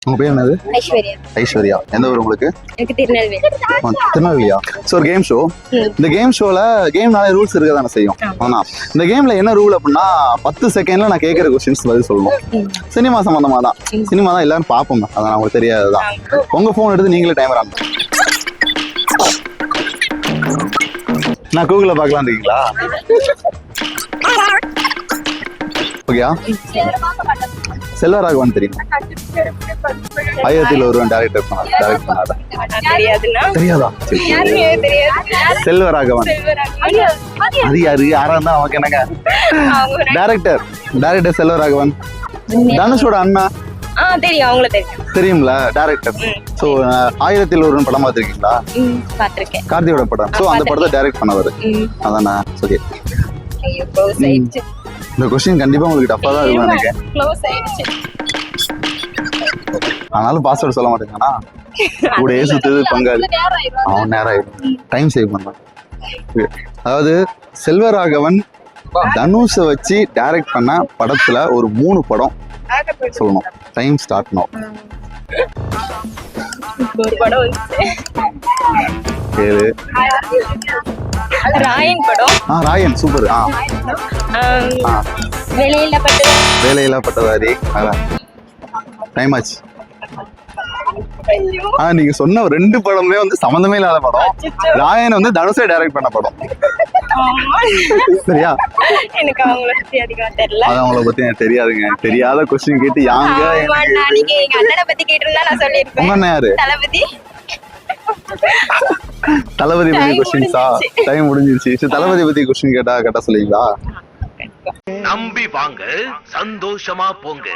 உங்க பேர் என்னது? ஐஸ்வர்யா. ஐஸ்வர்யா. எந்த ஊர் உங்களுக்கு? எனக்கு திருநெல்வேலி. திருநெல்வேலியா? ஸோ ஒரு கேம் ஷோ. இந்த கேம் ஷோல கேம்னாலே ரூல்ஸ் இருக்க தானே செய்யும். ஆனா இந்த கேம்ல என்ன ரூல் அப்படின்னா 10 செகண்ட்ல நான் கேட்கற கொஸ்டின்ஸ் பதில் சொல்லணும். சினிமா சம்பந்தமா தான். சினிமா தான் எல்லாரும் பார்ப்போம். அதான் உங்களுக்கு தெரியாதுதான். உங்க போன் எடுத்து நீங்களே டைமர் ஆன் நான் கூகுள்ல பார்க்கலாம் இருக்கீங்களா? ஓகேயா? செல்வராகவன் தெரியும்? 1000ல் ஒருவன் டைரக்ட் பண்ணாரு. தெரியாதா? செல்வராகவன் அது யாரு? யாரா இருந்தா அவனுக்கு என்னங்க? டைரக்டர் செல்வராகவன். தனுஷோட அண்ணா தெரியும், அவங்கள தெரியும். தெரியும்ல டைரக்டர். சோ 1000ல் ஒருவன் படம் பார்த்திருக்கீங்களா? பாத்திருக்கேன். கார்த்தியோட படம். சோ அந்த படத்தை டைரக்ட் பண்ணவர். அதானே? ஓகே. இந்த கொஸ்டின் கண்டிப்பா உங்களுக்கு டஃப்பா தான் இருக்கும் நினைக்கிறேன். ஆனாலும் பாஸ்வேர்ட் சொல்ல மாட்டேங்கண்ணா. கூட சுத்துது பங்காளி. அவன் நேரம் ஆயிடும். டைம் சேவ் பண்ணலாம். அதாவது செல்வராகவன் தனுஷை வச்சு டைரக்ட் பண்ண படத்துல ஒரு 3 படம் சொல்லணும். Time start now. ஒரு படம் வந்து கேளு. ராயன் படம். ராயன் சூப்பர். வேலையில்லா பட்டதாரி. டைம் ஆச்சு. நீங்க சொன்ன 2 படமே வந்து சம்பந்தமே இல்லாத படம். ராயன் வந்து தனுஷை டைரக்ட் பண்ண படம். சரியா? எனக்கு அவங்கள பத்தி அதிகமா தெரியல. அது அவங்கள பத்தி எனக்கு தெரியாதுங்க. தெரியாத கொஸ்டின் கேட்டு யாங்க? நீங்க எங்க அண்ணனை பத்தி கேட்டிருந்தா நான் சொல்லிருப்பேன். உங்க அண்ணன் யாரு? தளபதி பத்தி கொஸ்டின்ஸா? டைம் முடிஞ்சிருச்சு. தளபதி பத்தி கொஸ்டின் கேட்டா சொல்லுவீங்களா? நம்பி வாங்க, சந்தோஷமா போங்க.